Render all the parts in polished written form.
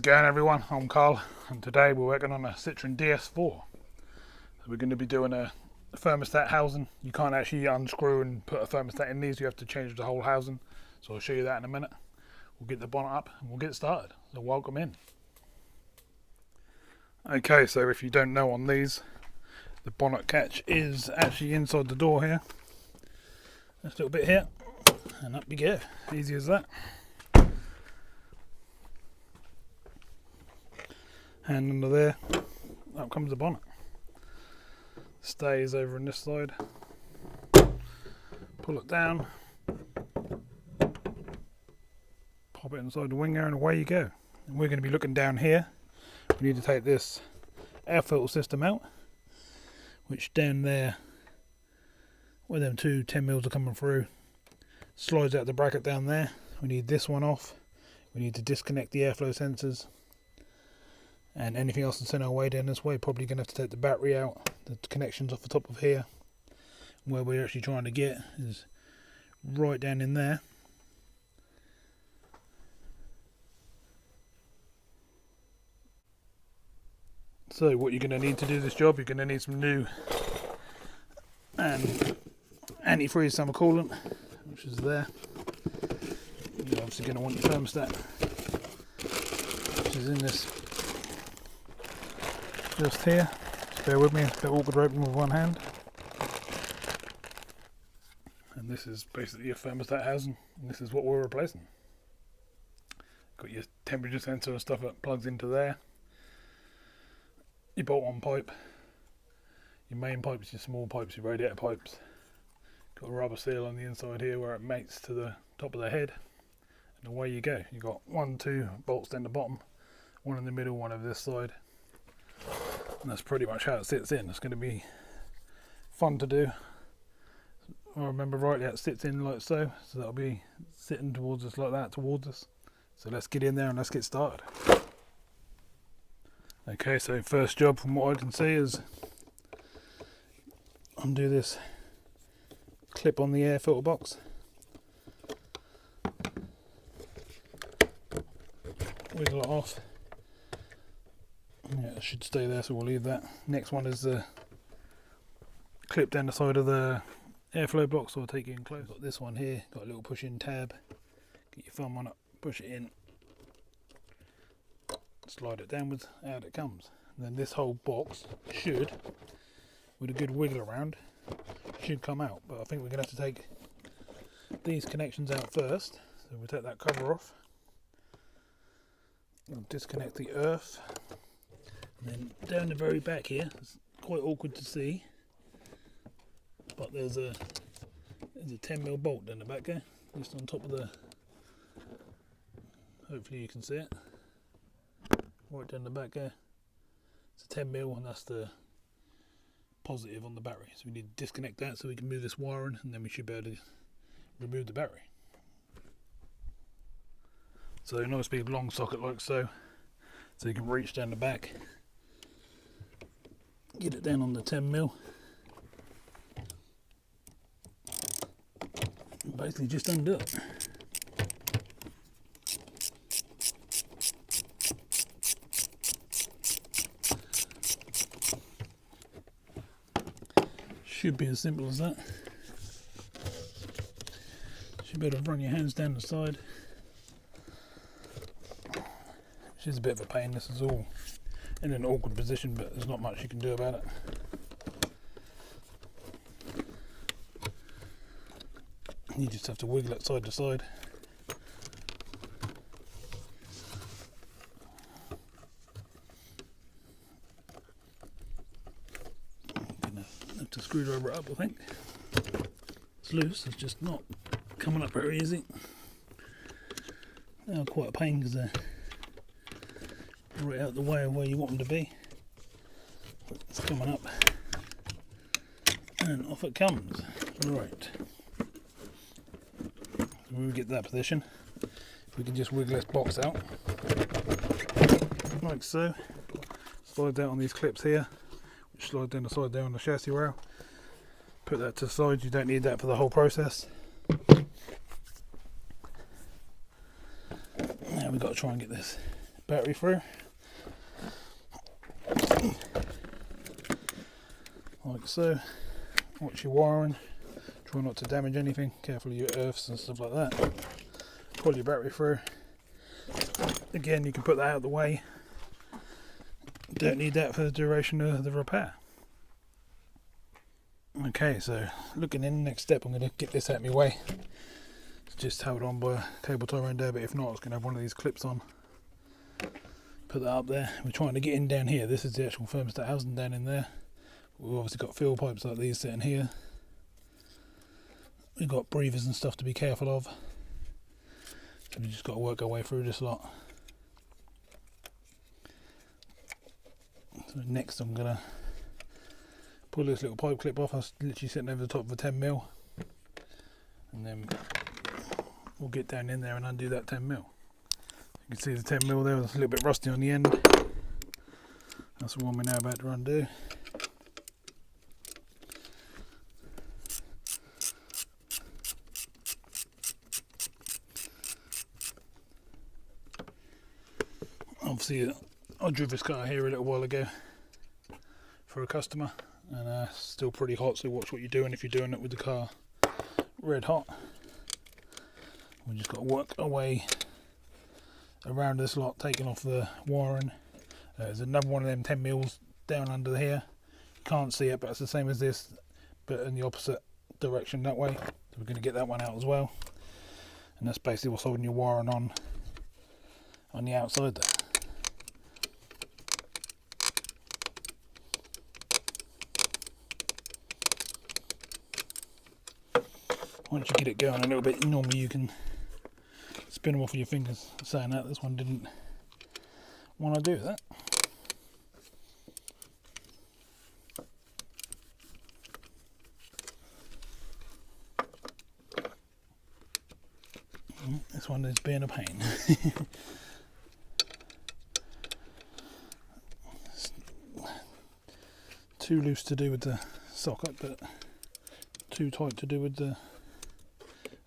going everyone? I'm Carl and today we're working on a Citroen DS4. So we're going to be doing a thermostat housing. You can't actually unscrew and put a thermostat in these, you have to change the whole housing. So I'll show you that in a minute. We'll get the bonnet up and we'll get started. So welcome in. Okay, so if you don't know on these, the bonnet catch is actually inside the door here. This little bit here and up you go. Easy as that. And under there, up comes the bonnet. Stays over on this side. Pull it down. Pop it inside the wing there and away you go. And we're going to be looking down here. We need to take this air filter system out, which down there, where them two 10mm are coming through, slides out the bracket down there. We need this one off. We need to disconnect the airflow sensors. And anything else that's in our way down this way, probably going to have to take the battery out, the connections off the top of here. Where we're actually trying to get is right down in there. So what you're going to need to do this job, you're going to need some new and antifreeze summer coolant, which is there. You're obviously going to want your thermostat, which is in this. Just here, just bear with me, it's a bit awkward to open with one hand. And this is basically your thermostat housing, and this is what we're replacing. Got your temperature sensor and stuff that plugs into there. Your bolt-on pipe, your main pipes, your small pipes, your radiator pipes. Got a rubber seal on the inside here where it mates to the top of the head. And away you go. You've got 2 bolts down the bottom, one in the middle, one over this side. And that's pretty much how it sits in. It's going to be fun to do. If I remember rightly, it sits in like so. So that'll be sitting towards us like that, towards us. So let's get in there and let's get started. Okay, so first job from what I can see is undo this clip on the air filter box. Wiggle it off. Yeah, it should stay there, so we'll leave that. Next one is the clip down the side of the airflow box, so I'll take it in close. Got this one here, got a little push-in tab. Get your thumb on it, push it in, slide it downwards, out it comes. And then this whole box should, with a good wiggle around, should come out. But I think we're going to have to take these connections out first. So we'll take that cover off. We'll disconnect the earth. And then down the very back here, it's quite awkward to see, but there's a 10mm bolt down the back there, just on top of the, hopefully you can see it, right down the back there. It's a 10mm and that's the positive on the battery, so we need to disconnect that so we can move this wiring, and then we should be able to remove the battery. So a nice big long socket like so you can reach down the back. Get it down on the 10mm. And basically just undo it. Should be as simple as that. Should be able to run your hands down the side. Which is a bit of a pain. This is all in an awkward position, but there's not much you can do about it. You just have to wiggle it side to side. I'm gonna have to screwdriver it up, I think. It's loose, it's just not coming up very easy. They're quite a pain because they're right out the way of where you want them to be. But it's coming up and off it comes. Right, so when we get to that position, we can just wiggle this box out like so. Slide out on these clips here, which slide down the side there on the chassis rail. Put that to the side, you don't need that for the whole process. Now we've got to try and get this battery through. Like so. Watch your wiring. Try not to damage anything. Careful of your earths and stuff like that. Pull your battery through. Again, you can put that out of the way. Don't need that for the duration of the repair. Okay, so looking in, next step, I'm going to get this out of my way. It's just held on by a cable tie around there, but if not, I was going to have one of these clips on. Put that up there. We're trying to get in down here. This is the actual thermostat housing down in there. We've obviously got fuel pipes like these sitting here. We've got breathers and stuff to be careful of. So we've just got to work our way through this lot. So next I'm going to pull this little pipe clip off. I was literally sitting over the top of a 10mm. And then we'll get down in there and undo that 10mm. You can see the 10mm there was a little bit rusty on the end. That's the one we're now about to undo. Obviously, I drove this car here a little while ago for a customer, and still pretty hot, so watch what you're doing if you're doing it with the car red hot. We just got to work our way around this lot, taking off the wiring. There's another one of them 10mm down under here. You can't see it, but it's the same as this, but in the opposite direction that way. So we're going to get that one out as well. And that's basically what's holding your wiring on the outside there. Once you get it going a little bit, normally you can spin them off with your fingers. Saying that, this one didn't want to do that. This one is being a pain. Too loose to do with the socket, but too tight to do with the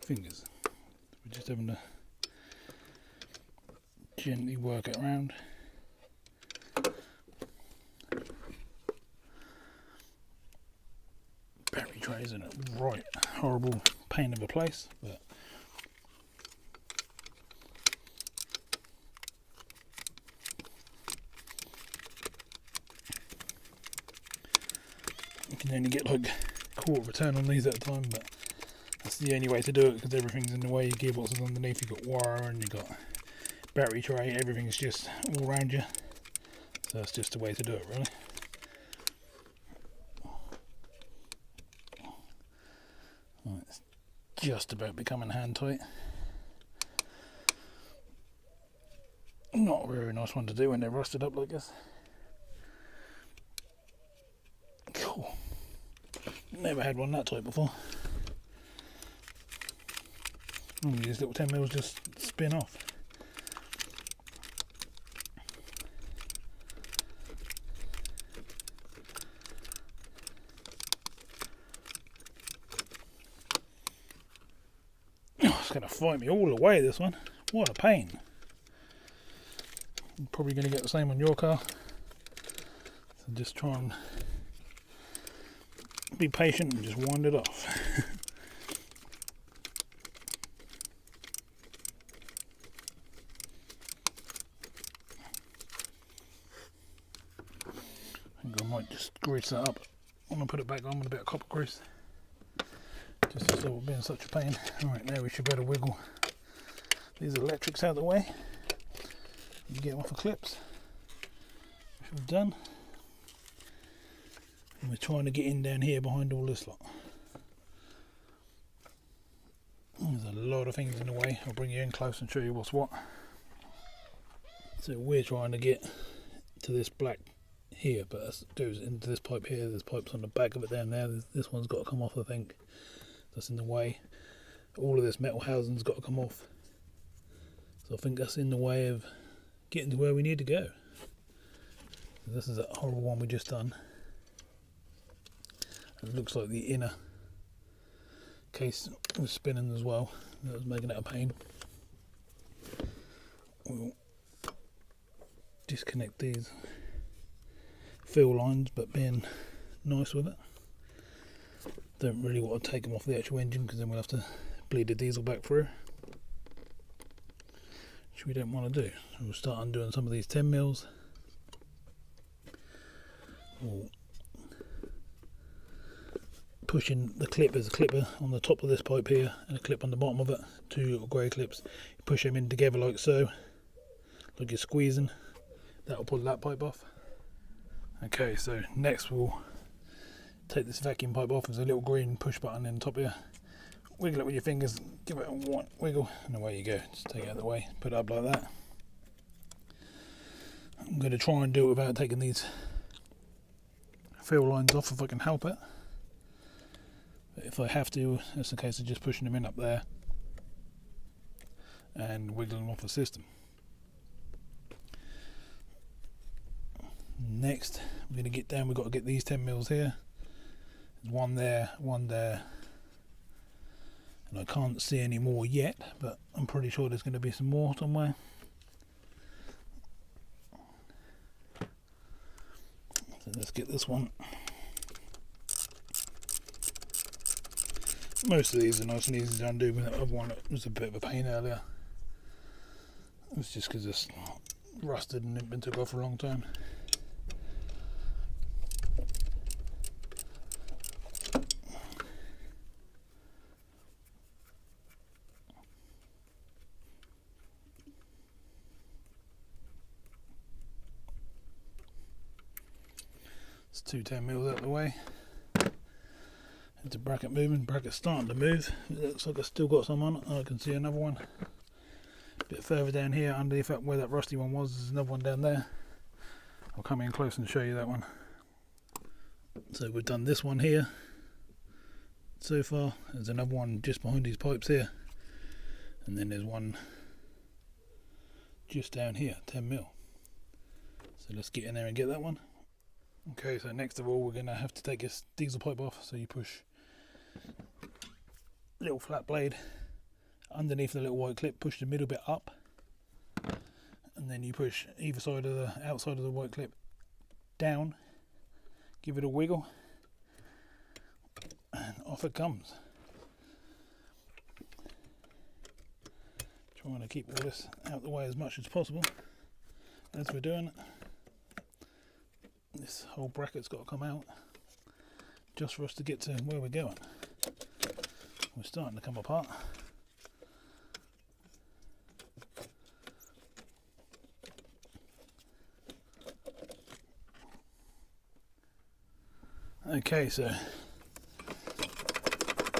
fingers. We're just having to gently work it around. Battery trays in a right horrible pain of a place, but you can only get like a quarter return on these at a time, but that's the only way to do it because everything's in the way. Your gearbox is underneath, you've got wire and you've got battery tray, everything's just all around you. So that's just the way to do it, really. Right, it's just about becoming hand tight. Not a very nice one to do when they're rusted up like this. Cool. Never had one that tight before. Normally these little 10mm just spin off. Oh, it's going to fight me all the way, this one. What a pain. I'm probably going to get the same on your car. So just try and be patient and just wind it off. I think I might just grease that up. I'm going to put it back on with a bit of copper grease. Just to stop it being such a pain. Alright, now we should be able to wiggle these electrics out of the way. You get them off the clips, which we've done. And we're trying to get in down here behind all this lot. There's a lot of things in the way. I'll bring you in close and show you what's what. So we're trying to get to this black here, but it goes into this pipe here. There's pipes on the back of it down there. This one's got to come off, I think. That's in the way. All of this metal housing's got to come off. So I think that's in the way of getting to where we need to go. This is that horrible one we just done. It looks like the inner case was spinning as well. That was making it a pain. We'll disconnect these fill lines, but being nice with it. Don't really want to take them off the actual engine because then we'll have to bleed the diesel back through, which we don't want to do. So we'll start undoing some of these 10 mils. We'll pushing the clip. There's a clipper on the top of this pipe here and a clip on the bottom of it, 2 little grey clips. You push them in together like so, like you're squeezing. That'll pull that pipe off. Okay, so next we'll take this vacuum pipe off. There's a little green push button in the top here. Wiggle it with your fingers, give it a wiggle, and away you go. Just take it out of the way, put it up like that. I'm going to try and do it without taking these fill lines off if I can help it. But if I have to, it's a case of just pushing them in up there and wiggling them off the system. Next, we're going to get down. We've got to get these 10 mils here. There's one there, and I can't see any more yet, but I'm pretty sure there's going to be some more somewhere. So let's get this one. Most of these are nice and easy to undo, but that other one was a bit of a pain earlier. It was just because it's rusted and it been took off for a long time. It's 2 10 mils out of the way. It's a bracket moving. Bracket's starting to move. It looks like I've still got some on it. I can see another one a bit further down here underneath that, where that rusty one was. There's another one down there. I'll come in close and show you that one. So we've done this one here so far. There's another one just behind these pipes here, and then there's one just down here, 10 mil. So let's get in there and get that one. Okay, so next of all we're going to have to take this diesel pipe off. So you push little flat blade underneath the little white clip, push the middle bit up, and then you push either side of the outside of the white clip down, give it a wiggle, and off it comes. Trying to keep all this out the way as much as possible as we're doing it. This whole bracket's got to come out just for us to get to where we're going. We're starting to come apart. Okay, so a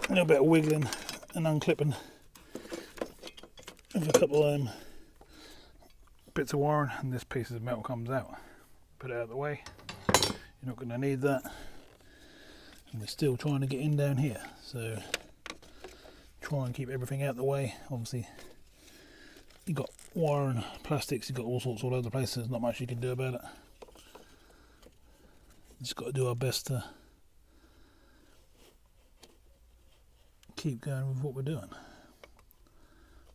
little bit of wiggling and unclipping of a couple of bits of wiring, and this piece of metal comes out. Put it out of the way. You're not going to need that. And we're still trying to get in down here, so try and keep everything out of the way. Obviously you've got wire and plastics, you've got all sorts all over the place. There's not much you can do about it. Just got to do our best to keep going with what we're doing.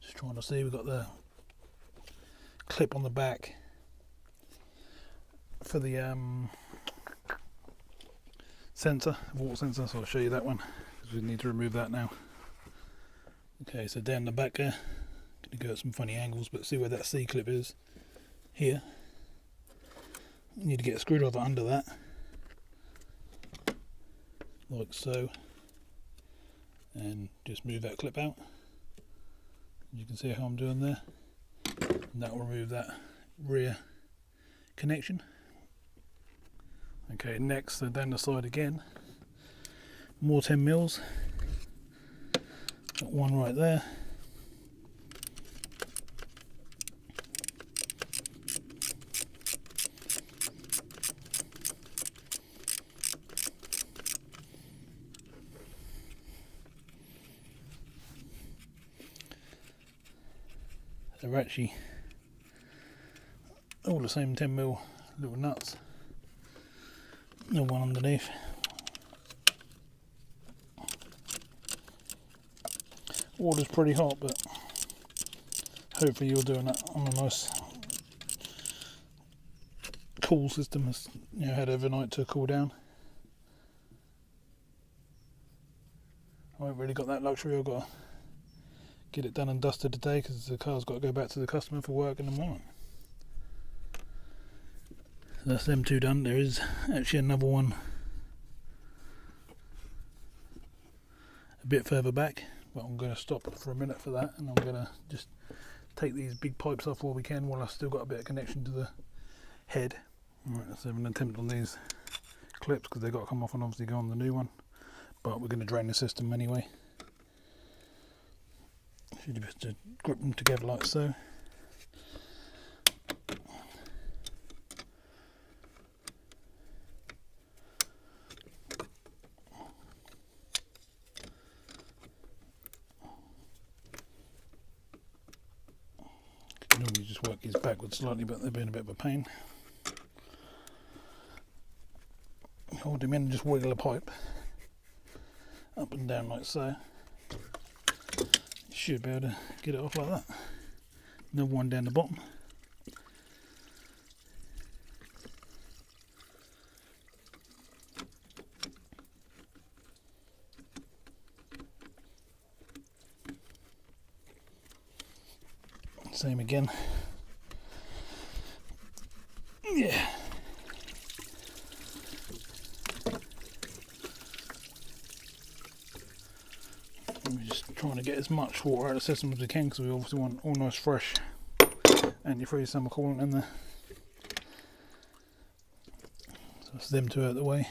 Just trying to see, we've got the clip on the back for the sensor, water sensor, so I'll show you that one because we need to remove that now. Okay, so down the back there, going to go at some funny angles, but see where that C clip is here. You need to get a screwdriver under that, like so, and just move that clip out. You can see how I'm doing there, and that will remove that rear connection. Okay, next, so down the side again, more 10 mils. Got one right there. They're actually all the same 10 mil little nuts. No one underneath. Water's pretty hot, but hopefully you're doing it on a nice cool system has had overnight to cool down. I haven't really got that luxury. I've got to get it done and dusted today because the car's got to go back to the customer for work in the morning. So that's them two done. There is actually another one a bit further back, but I'm going to stop for a minute for that, and I'm going to just take these big pipes off while we can, while I've still got a bit of connection to the head. Right, let's have an attempt on these clips because they've got to come off and obviously go on the new one, but we're going to drain the system anyway. Should just to grip them together like so. You can normally just work these backwards slightly, but they're being a bit of a pain. Hold them in and just wiggle a pipe up and down like so. Should be able to get it off like that. Another one down the bottom. Same again. Yeah. We're just trying to get as much water out of the system as we can because we obviously want all nice fresh antifreeze summer coolant in there. So that's them two out of the way.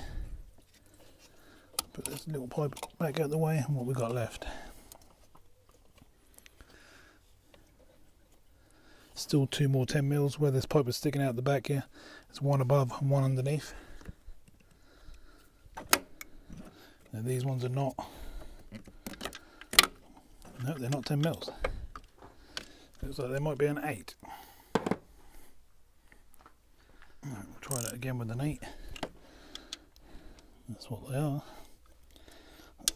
Put this little pipe back out of the way, and what we got left. Still two more 10 mils where this pipe is sticking out the back here. There's one above and one underneath. Now these ones are not. No, they're not 10 mils. Looks like they might be an 8. Right, we'll try that again with an 8. That's what they are.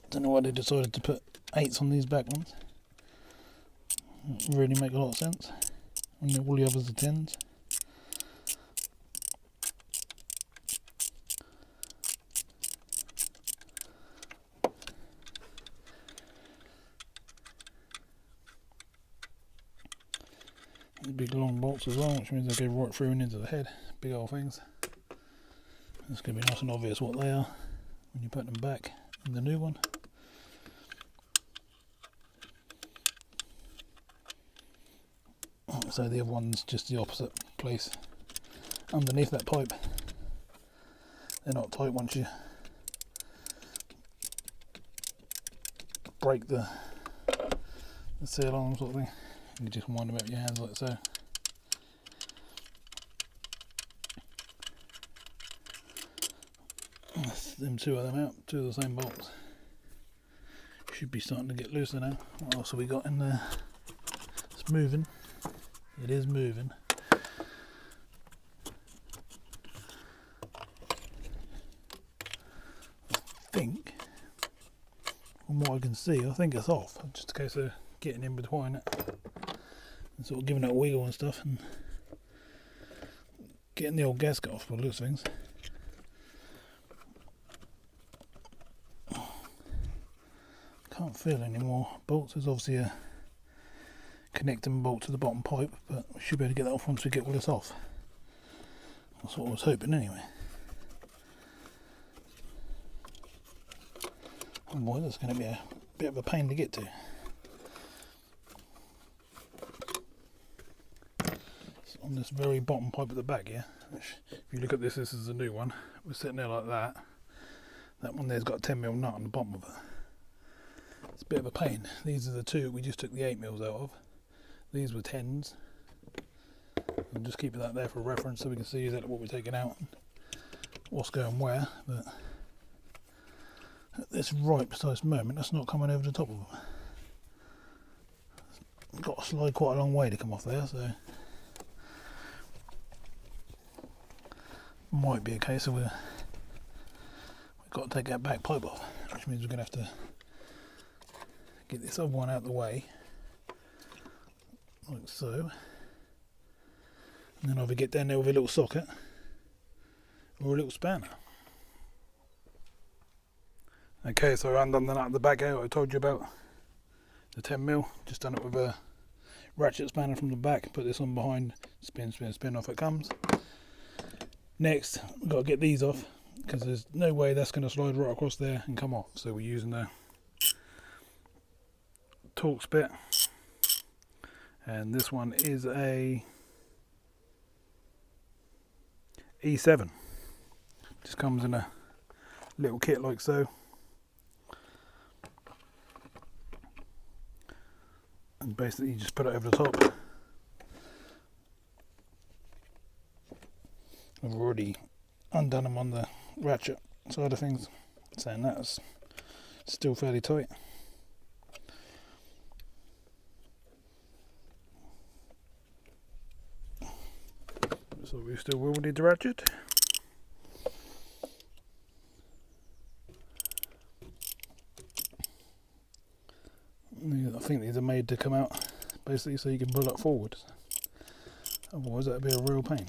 Don't know why they decided to put 8s on these back ones. Doesn't really make a lot of sense. And all the others are 10s. The big long bolts as well, which means they go right through and into the head. Big old things. It's going to be nice and obvious what they are when you put them back in the new one. So the other one's just the opposite place. Underneath that pipe. They're not tight once you break the seal on them, sort of thing. You just wind them up with your hands like so. That's them two of them out, two of the same bolts. Should be starting to get looser now. What else have we got in there? It's moving. It is moving. I think, from what I can see, I think it's off. Just a case of getting in between it and sort of giving it a wiggle and stuff and getting the old gasket off by the looks of things. Can't feel any more bolts. There's obviously a connecting bolt to the bottom pipe, but we should be able to get that off once we get all this off. That's what I was hoping anyway. Oh boy, that's going to be a bit of a pain to get to. So on this very bottom pipe at the back here, which, if you look at this, this is a new one. We're sitting there like that. That one there's got a 10mm nut on the bottom of it. It's a bit of a pain. These are the two we just took the 8mm out of. These were 10s. I'll just keep that there for reference so we can see exactly what we're taking out and what's going where. But at this right precise moment, that's not coming over the top of them. It's got to slide quite a long way to come off there, so might be a case of we've got to take that back pipe off, which means we're going to have to get this other one out of the way, like so, and then either get down there with a little socket or a little spanner. Okay, so I've undone the nut at the back out I told you about, the 10mm, just done it with a ratchet spanner from the back, put this on behind, spin, spin, spin, off it comes. Next, we've got to get these off, because there's no way that's going to slide right across there and come off, so we're using a Torx bit, and this one is a E7, just comes in a little kit like so, and basically you just put it over the top. I've already undone them on the ratchet side of things, saying that's still fairly tight. So we still will need the ratchet. I think these are made to come out basically so you can pull it forward, otherwise that would be a real pain.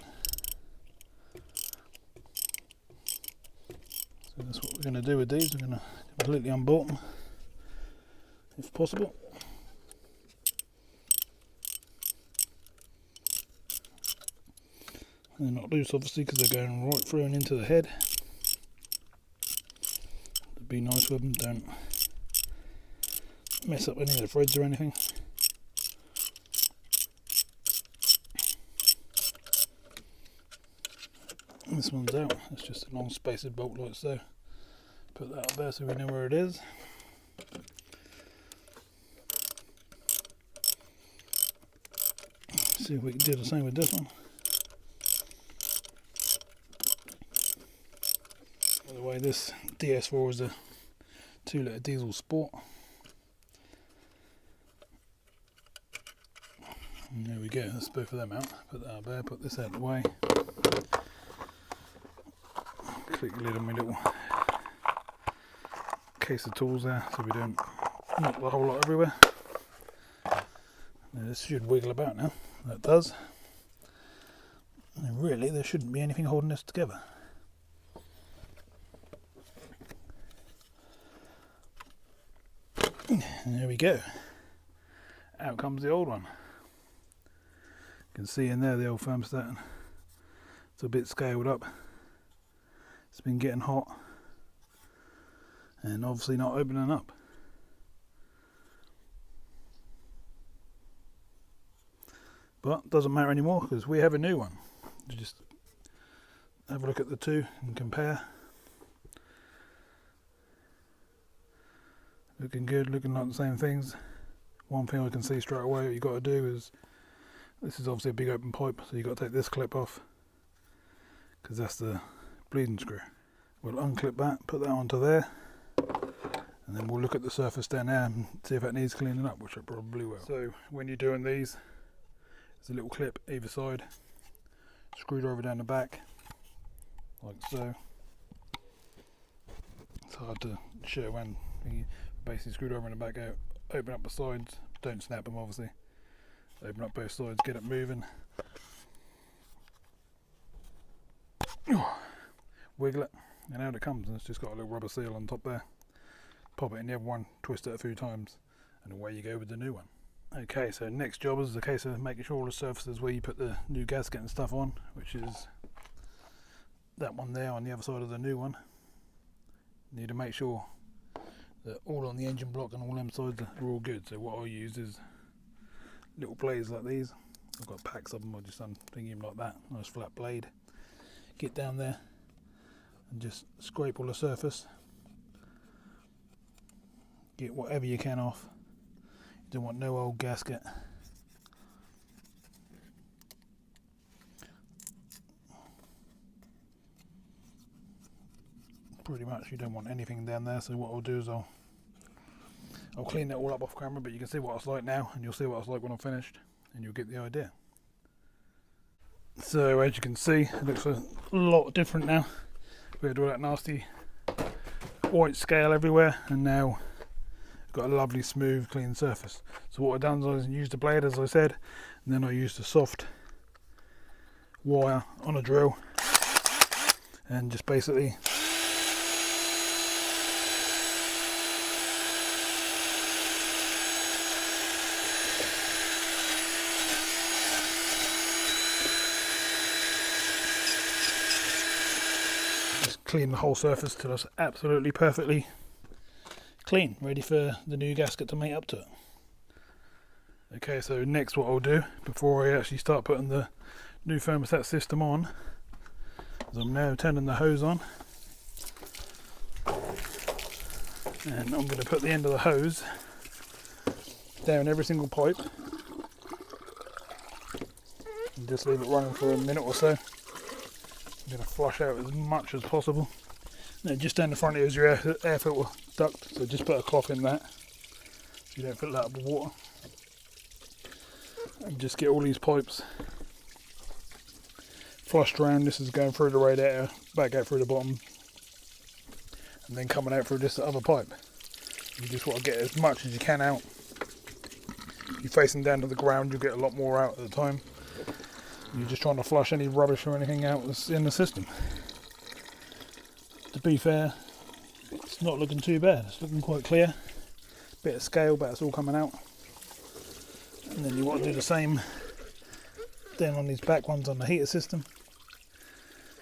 So that's what we're going to do with these. We're going to completely unbolt them if possible. They're not loose obviously because they're going right through and into the head. Be nice with them, don't mess up any of the threads or anything. This one's out, it's just a long spaced bolt like so. Put that up there so we know where it is. See if we can do the same with this one. By the way, this DS4 is a 2-litre diesel sport. And there we go, that's both of them out. Put that up there, put this out of the way. Click the lid on my little case of tools there so we don't knock the whole lot everywhere. Now this should wiggle about now, that does. And really there shouldn't be anything holding this together. And there we go. Out comes the old one. You can see in there the old thermostat. It's a bit scaled up. It's been getting hot and obviously not opening up. But doesn't matter anymore because we have a new one. Just have a look at the two and compare. Looking good, looking like the same things. One thing I can see straight away what you've got to do is, this is obviously a big open pipe, so you've got to take this clip off because that's the bleeding screw. We'll unclip that, put that onto there, and then we'll look at the surface down there and see if that needs cleaning up, which it probably will. So when you're doing these, there's a little clip either side, screwdriver down the back, like so. It's hard to show when you basically screwdriver in the back out, open up the sides, don't snap them obviously, open up both sides, get it moving, wiggle it, and out it comes, and it's just got a little rubber seal on top there. Pop it in the other one, twist it a few times, and away you go with the new one. Okay, so next job is a case of making sure all the surfaces where you put the new gasket and stuff on, which is that one there on the other side of the new one. You need to make sure that all on the engine block and all them sides are all good. So what I use is little blades like these. I've got packs of them, I just thinking them like that, nice flat blade. Get down there and just scrape all the surface. Get whatever you can off. You don't want no old gasket. Pretty much you don't want anything down there, so what I'll do is I'll clean that all up off camera, but you can see what it's like now and you'll see what it's like when I'm finished and you'll get the idea. So as you can see, it looks a lot different now. We had all that nasty white scale everywhere, and now I've got a lovely smooth clean surface. So what I've done is I used the blade as I said, and then I used a soft wire on a drill and just basically just clean the whole surface till it's absolutely perfectly clean, ready for the new gasket to mate up to it. Okay, so next what I'll do before I actually start putting the new thermostat system on is I'm now turning the hose on, and I'm going to put the end of the hose down every single pipe and just leave it running for a minute or so. I'm going to flush out as much as possible. Now just down the front here is your air filter duct, so just put a cloth in that so you don't fill that up with water. And just get all these pipes flushed around. This is going through the radiator, back out through the bottom, and then coming out through this other pipe. You just want to get as much as you can out. If you're facing down to the ground, you'll get a lot more out at the time. You're just trying to flush any rubbish or anything out that's in the system. To be fair, it's not looking too bad. It's looking quite clear. Bit of scale, but it's all coming out. And then you want to do the same down on these back ones on the heater system.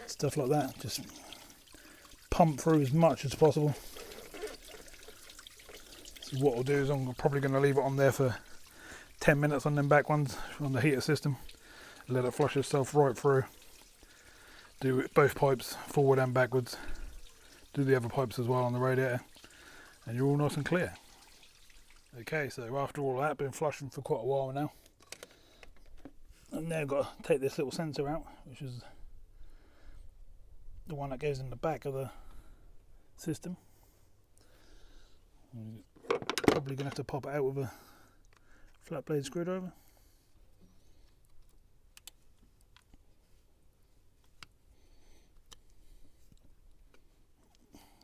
Stuff like that. Just pump through as much as possible. So what I'll do is I'm probably going to leave it on there for 10 minutes on them back ones on the heater system. Let it flush itself right through. Do both pipes forward and backwards. Do the other pipes as well on the radiator. And you're all nice and clear. Okay, so after all that, been flushing for quite a while now. I've now got to take this little sensor out, which is the one that goes in the back of the system. I'm probably going to have to pop it out with a flat blade screwdriver.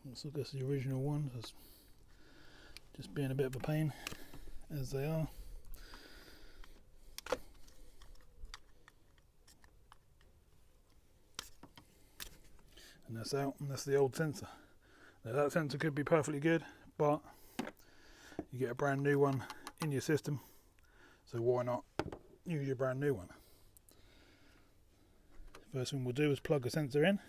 Looks like that's the original one. So it's just being a bit of a pain, as they are. And that's out, and that's the old sensor. Now that sensor could be perfectly good, but you get a brand new one in your system, so why not use your brand new one? First thing we'll do is plug the sensor in.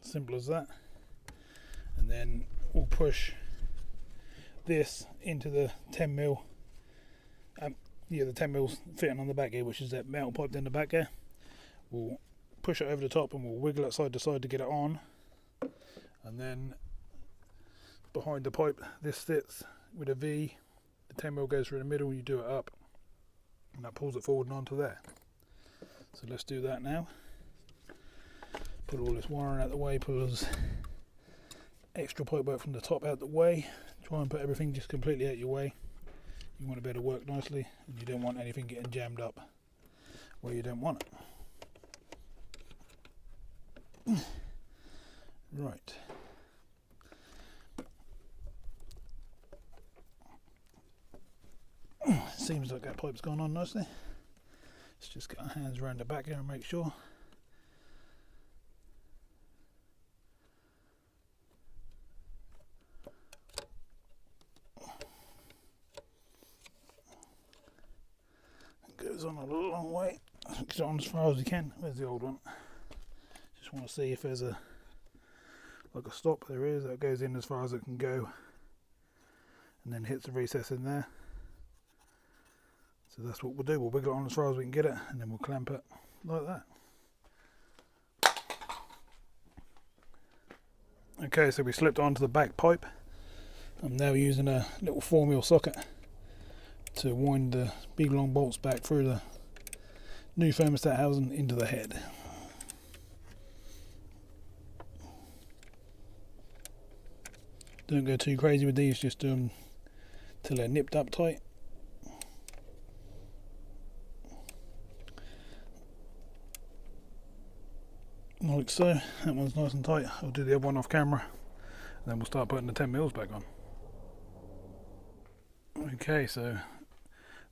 Simple as that. And then we'll push this into the 10mm, the 10mm fitting on the back here, which is that metal pipe in the back here. We'll push it over the top and we'll wiggle it side to side to get it on. And then behind the pipe, this sits with a V. The 10mm goes through the middle, you do it up, and that pulls it forward and onto there. So let's do that now. Put all this wiring out the way, pull this extra pipe work from the top out the way. Try and put everything just completely out your way. You want to be able to work nicely, and you don't want anything getting jammed up where you don't want it. Right. Seems like that pipe's gone on nicely. Let's just get our hands around the back here and make sure. Goes on a long way. Get on as far as you can. Where's the old one? Just want to see if there's a stop. There is. That goes in as far as it can go, and then hits the recess in there. So that's what we'll do. We'll wiggle it on as far as we can get it, and then we'll clamp it like that. Okay, so we slipped onto the back pipe. I'm now using a little 4mm socket to wind the big long bolts back through the new thermostat housing into the head. Don't go too crazy with these, just do them till they're nipped up tight. Like so. That one's nice and tight. I'll do the other one off camera, and then we'll start putting the 10mm back on. Okay, so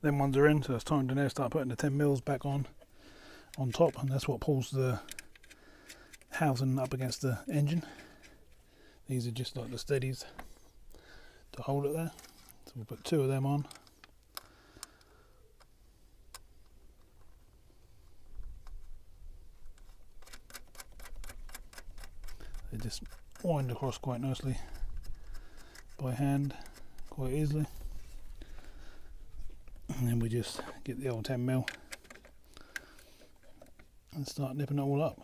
them ones are in, so it's time to now start putting the 10mm back on top, and that's what pulls the housing up against the engine. These are just like the steadies to hold it there, so we'll put 2 of them on. They just wind across quite nicely by hand, quite easily, and then we just get the old 10mm and start nipping it all up.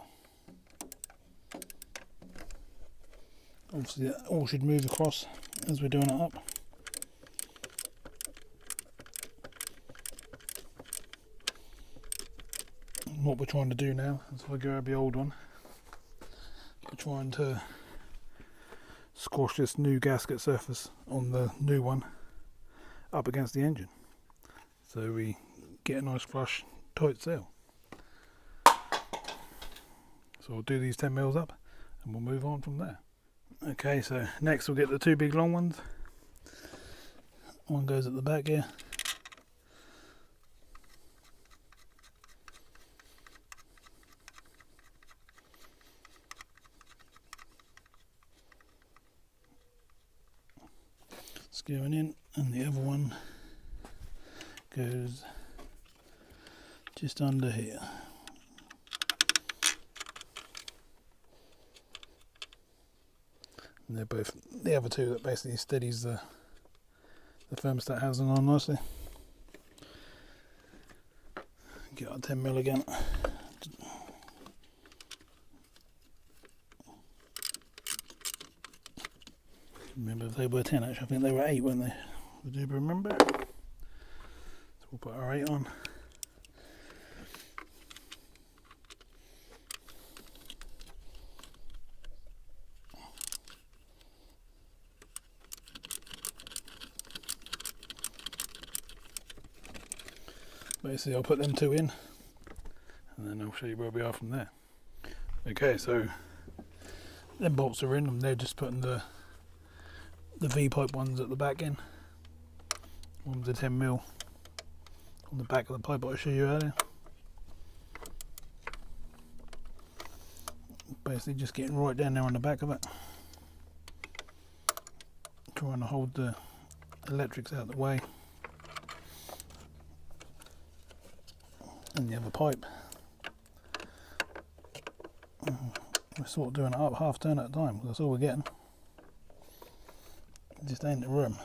Obviously that all should move across as we're doing it up. And what we're trying to do now is, if I grab the old one, we're trying to squash this new gasket surface on the new one up against the engine, so we get a nice flush, tight seal. So we'll do these 10mm up and we'll move on from there. Okay, so next we'll get the 2 big long ones. One goes at the back here. It's going in, and the other one goes just under here. And they're both the other 2 that basically steadies the thermostat housing on nicely. Get our 10mm again. Remember if they were 10, actually I think they were 8, weren't they? Do you remember? So we'll put our 8 on. Basically I'll put them 2 in, and then I'll show you where we are from there. Okay, so them bolts are in, and they're just putting the V-pipe ones at the back in. One's a 10mm on the back of the pipe I showed you earlier. Basically just getting right down there on the back of it, trying to hold the electrics out of the way. And the other pipe, we're sort of doing it up half turn at a time, because that's all we're getting. It just ain't the room,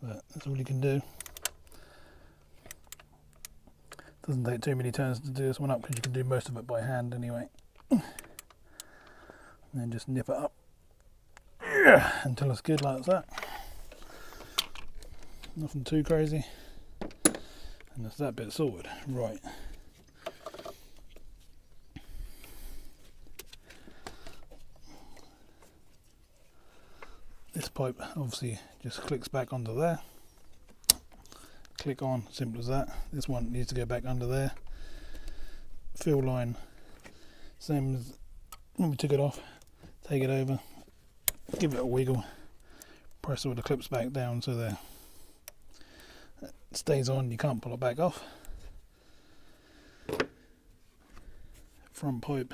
but that's all you can do. Doesn't take too many turns to do this one up, because you can do most of it by hand anyway. And then just nip it up until it's good like that. Nothing too crazy, and that's that bit sorted. Right. This pipe obviously just clicks back under there. Click on, simple as that. This one needs to go back under there. Fill line, same as when we took it off. Take it over, give it a wiggle, press all the clips back down so that it stays on, you can't pull it back off. Front pipe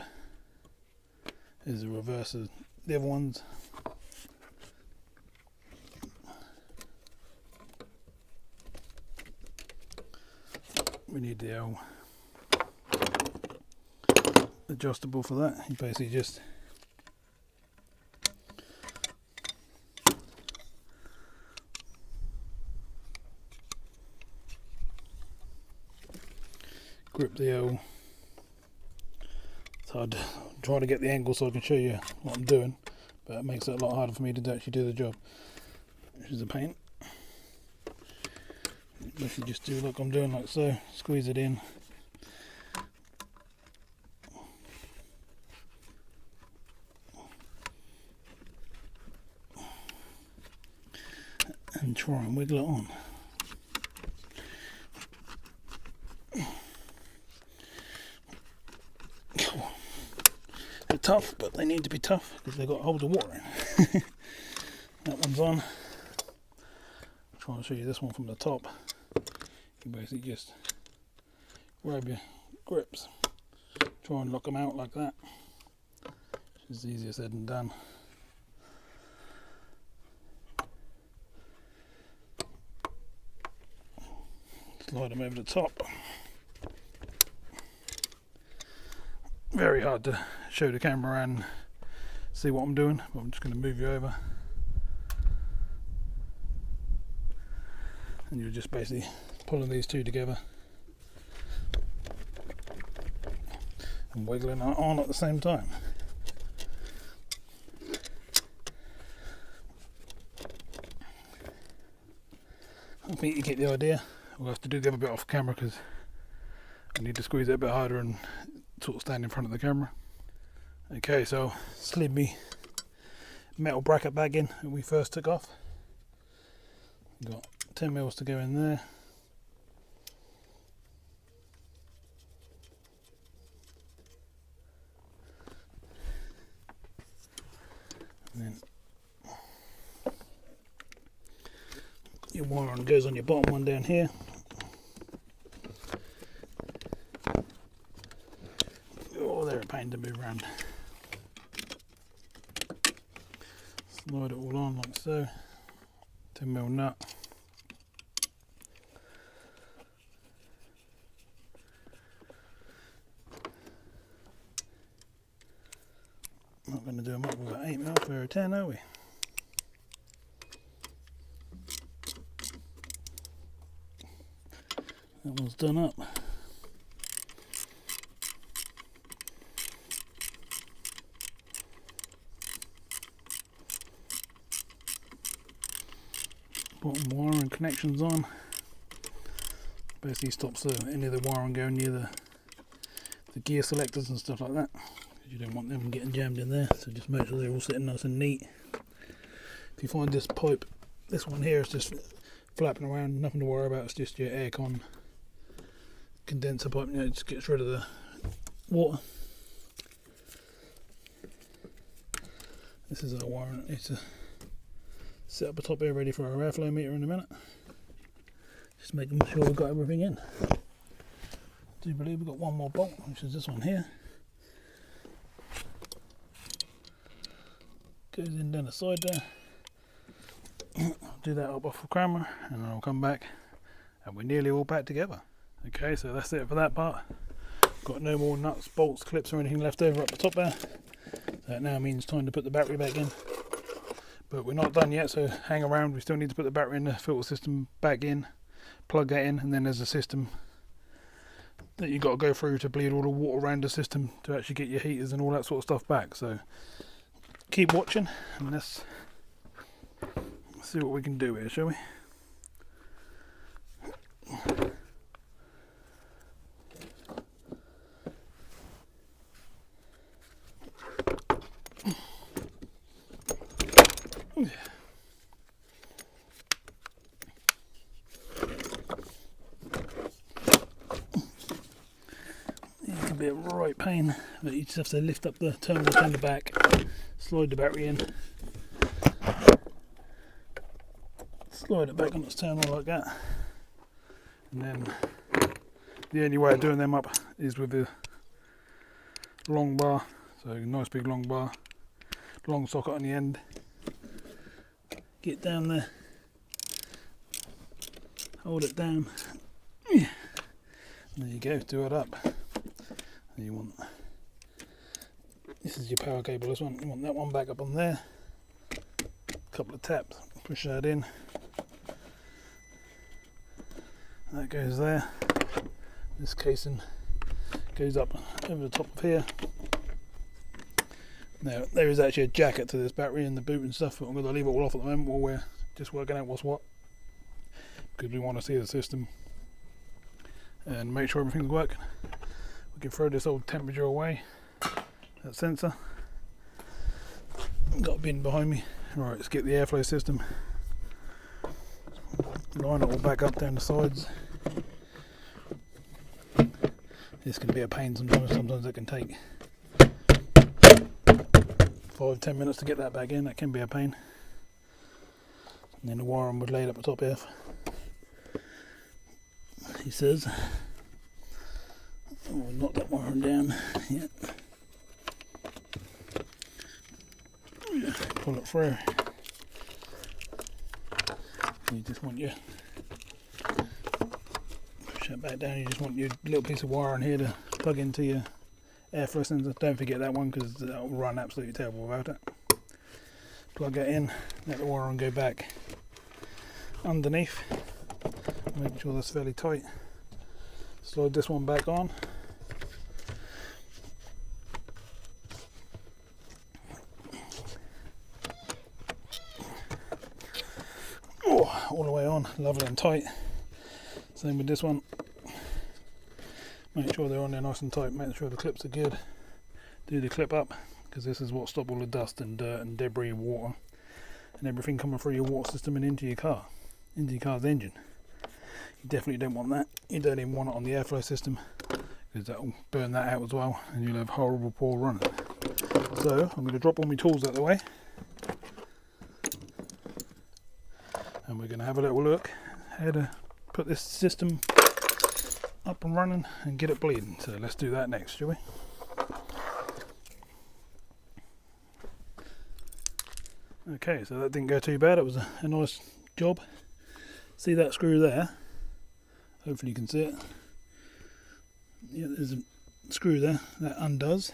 is the reverse of the other ones. We need the L adjustable for that. You basically just grip the L. It's hard to try to get the angle so I can show you what I'm doing, but it makes it a lot harder for me to actually do the job, which is a pain. Basically just do like I'm doing, like so, squeeze it in, and try and wiggle it on. They're tough, but they need to be tough because they've got to hold the water in. That one's on. I'll try and show you this one from the top. You basically just grab your grips, try and lock them out like that. It's easier said than done. Slide them over the top. Very hard to show the camera and see what I'm doing, but I'm just going to move you over. And you're just basically pulling these two together and wiggling it on at the same time. I think you get the idea. We'll have to do the other bit off camera because I need to squeeze it a bit harder and sort of stand in front of the camera. Okay, so slid me metal bracket back in that we first took off. Got 10 mils to go in there. And then your wiring goes on your bottom one down here. Oh, they're a pain to move around. Slide it all on like so. 10mm nut. Not going to do them up with an 8mm for a 10, are we? That one's done up. Bottom wiring connections on. Basically stops any of the wiring going near the gear selectors and stuff like that. You don't want them getting jammed in there, so just make sure they're all sitting nice and neat. If you find this pipe, this one here is just flapping around, nothing to worry about, it's just your aircon condenser pipe, you know, it just gets rid of the water. This is our wiring that needs to set up the top here ready for our airflow meter in a minute. Just making sure we've got everything in. I do believe we've got one more bolt, which is this one here. Goes in down the side there. I'll do that up off the camera and then I'll come back and we're nearly all back together. Okay, so that's it for that part. Got no more nuts, bolts, clips or anything left over up the top there. That now means time to put the battery back in. But we're not done yet, so hang around. We still need to put the battery in the filter system back in, plug that in, and then there's a system that you've got to go through to bleed all the water around the system to actually get your heaters and all that sort of stuff back. So keep watching and let's see what we can do here, shall we? It can be a right pain, but you just have to lift up the terminal down the back, slide the battery in, slide it back on its terminal like that, and then the only way of doing them up is with the long bar. So a nice big long bar, long socket on the end. Get down there, hold it down, there you go, do it up. And you want, this is your power cable, this one, you want that one back up on there, a couple of taps, push that in, that goes there, this casing goes up over the top of here. Now there is actually a jacket to this battery and the boot and stuff, but I'm going to leave it all off at the moment while we're just working out what's what, because we want to see the system and make sure everything's working. We can throw this old temperature away, that sensor. Got a bin behind me. Right, let's get the airflow system, line it all back up down the sides. This can be a pain sometimes it can take 5-10 minutes to get that back in, that can be a pain. And then the wiring would laid up the top here. he says. Oh, knock that wiring down. Yeah. Pull it through. You just want your push that back down. You just want your little piece of wire in here to plug into your airflow sensor. Don't forget that one because that will run absolutely terrible without it. Plug that in. Let the wire on go back underneath. Make sure that's fairly tight. Slide this one back on. Oh, all the way on, lovely and tight. Same with this one. Make sure they're on there nice and tight. Make sure the clips are good. Do the clip up because this is what stops all the dust and dirt and debris and water and everything coming through your water system and into your car, into your car's engine. You definitely don't want that. You don't even want it on the airflow system because that will burn that out as well and you'll have horrible poor running. So I'm going to drop all my tools out of the way and we're going to have a little look how to put this system up and running and get it bleeding. So let's do that next, shall we? Okay, so that didn't go too bad. It was a nice job. See that screw there? Hopefully you can see it. Yeah, there's a screw there that undoes.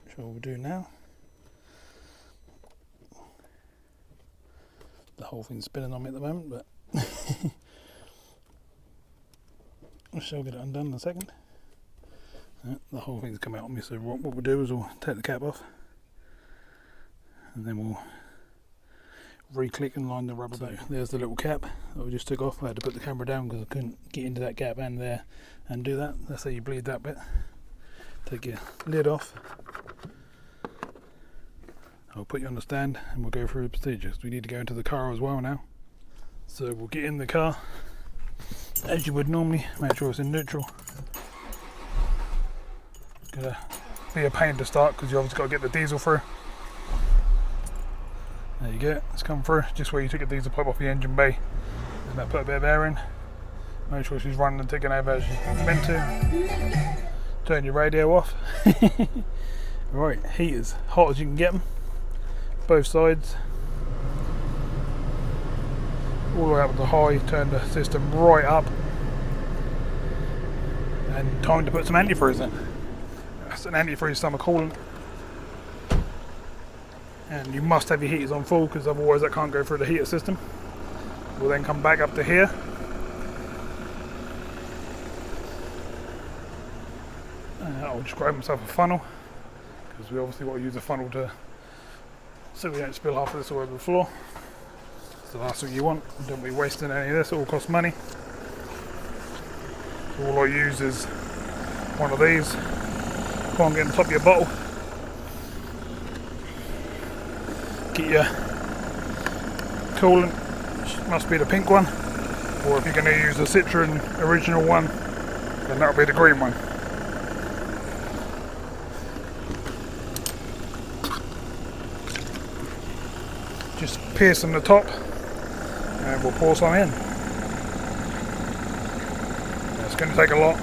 Show what we'll do now. The whole thing's spinning on me at the moment, but I shall get it undone in a second. The whole thing's come out on me, so what we'll do is we'll take the cap off and then we'll re-click and line the rubber back. So there's the little cap that we just took off. I had to put the camera down because I couldn't get into that gap and there and do that. That's how you bleed that bit. Take your lid off. I'll put you on the stand and we'll go through the procedures. We need to go into the car as well now. So we'll get in the car as you would normally. Make sure it's in neutral. It's gonna be a pain to start because you obviously got to get the diesel through. There you go, it's come through, just where you took the diesel pipe off the engine bay. Just now put a bit of air in. Make sure she's running and taking over as she's meant to. Turn your radio off. Right, heat as hot as you can get them. Both sides. All the way up to high, turn the system right up. And time to put some antifreeze in. That's an antifreeze summer coolant. And you must have your heaters on full because otherwise that can't go through the heater system. We'll then come back up to here. I'll just grab myself a funnel because we obviously want to use a funnel to so we don't spill half of this all over the floor. So that's what you want. Don't be wasting any of this, it all costs money. So all I use is one of these. Go on, get on the top of your bottle. Get your coolant, must be the pink one, or if you're going to use the Citroen original one, then that'll be the green one. Just pierce on the top and we'll pour some in. It's going to take a lot.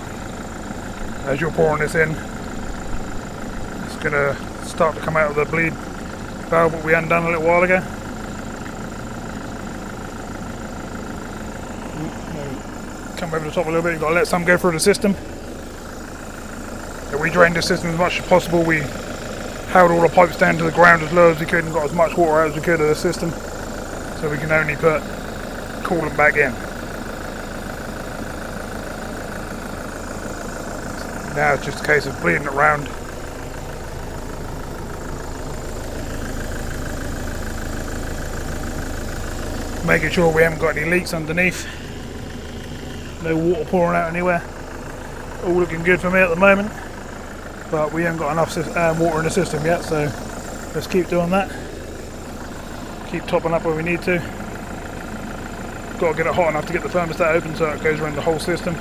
As you're pouring this in, it's going to start to come out of the bleed valve that we undone a little while ago. Come over the top a little bit, you've got to let some go through the system. We drained the system as much as possible. We held all the pipes down to the ground as low as we could and got as much water out as we could of the system, so we can only put coolant back in. Now it's just a case of bleeding it round. Making sure we haven't got any leaks underneath. No water pouring out anywhere. All looking good for me at the moment. But we haven't got enough water in the system yet, so let's keep doing that. Keep topping up where we need to. Got to get it hot enough to get the thermostat open so it goes around the whole system.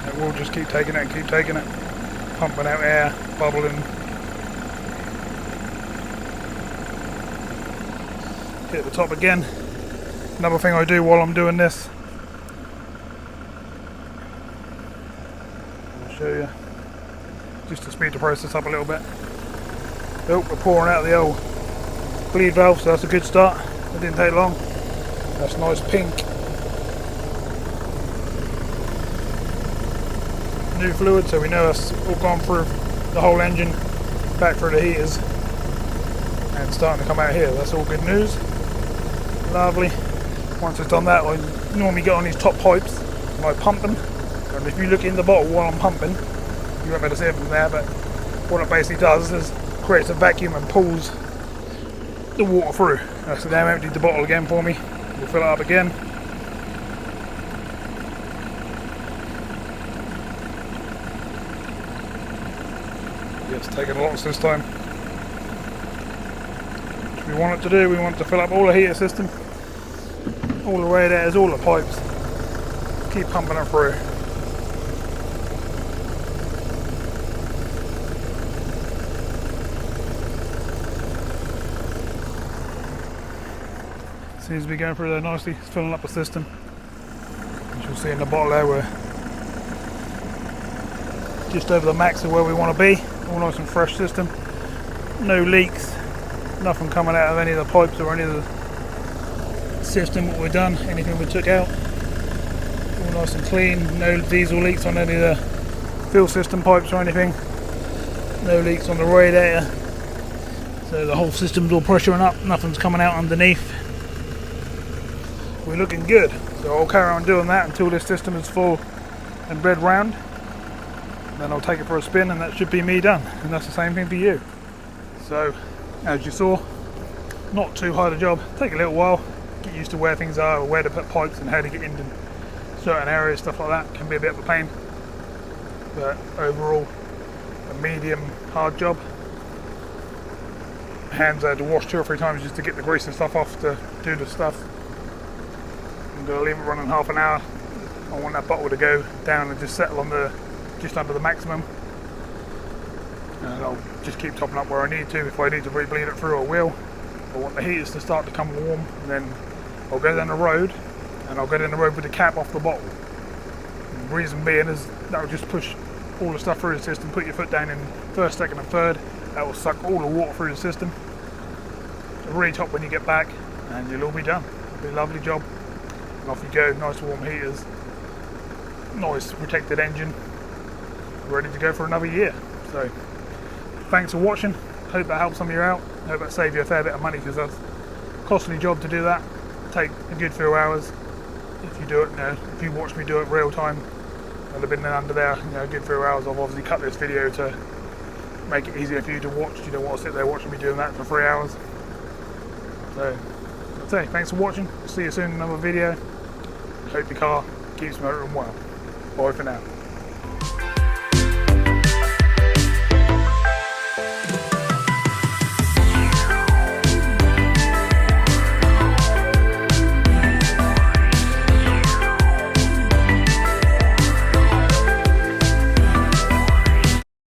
And we'll just keep taking it and keep taking it. Pumping out air, bubbling. Hit the top again. Another thing I do while I'm doing this, I'll show you, just to speed the process up a little bit. Oh, we're pouring out the old bleed valve, so that's a good start. It didn't take long. That's nice pink. New fluid, so we know that's all gone through the whole engine, back through the heaters, and starting to come out here. That's all good news. Lovely. Once it's done that, I normally get on these top pipes and I pump them. And if you look in the bottle while I'm pumping, you won't be able to see it from there, but what it basically does is creates a vacuum and pulls the water through. So now I've emptied the bottle again for me. We'll fill it up again. It's taken lots this time. What we want it to do, we want it to fill up all the heater system, all the radiators, all the pipes. Keep pumping it through. Seems to be going through there nicely. It's filling up the system. As you'll see in the bottle there, we're just over the max of where we want to be. All nice and fresh system. No leaks. Nothing coming out of any of the pipes or any of the system. What we've done, anything we took out, all nice and clean. No diesel leaks on any of the fuel system pipes or anything. No leaks on the radiator. So the whole system's all pressuring up. Nothing's coming out underneath. We're looking good, so I'll carry on doing that until this system is full and bred round. Then I'll take it for a spin and that should be me done, and that's the same thing for you. So as you saw, not too hard a job. Take a little while, get used to where things are, where to put pipes and how to get into certain areas, stuff like that can be a bit of a pain, but overall a medium hard job. Hands I had to wash 2 or 3 times just to get the grease and stuff off to do the stuff. I'm going to leave it running half an hour. I want that bottle to go down and just settle on the just under the maximum, and I'll just keep topping up where I need to. If I need to re-bleed it through, I will. I want the heaters to start to come warm, and then I'll go down the road, and I'll go down the road with the cap off the bottle. And the reason being is that will just push all the stuff through the system. Put your foot down in first, second and third. That will suck all the water through the system. So re-top when you get back, and you'll all be done. It'll be a lovely job. And off you go, nice warm heaters, nice protected engine, ready to go for another year. So thanks for watching. Hope that helps some of you out. Hope that saved you a fair bit of money, because that's a costly job to do that. Take a good few hours. If you do it, if you watch me do it real time, I'll have been under there, a good few hours. I've obviously cut this video to make it easier for you to watch. You don't want to sit there watching me doing that for 3 hours. So I'd say thanks for watching. See you soon in another video. Hope your car keeps motoring well. Bye for now.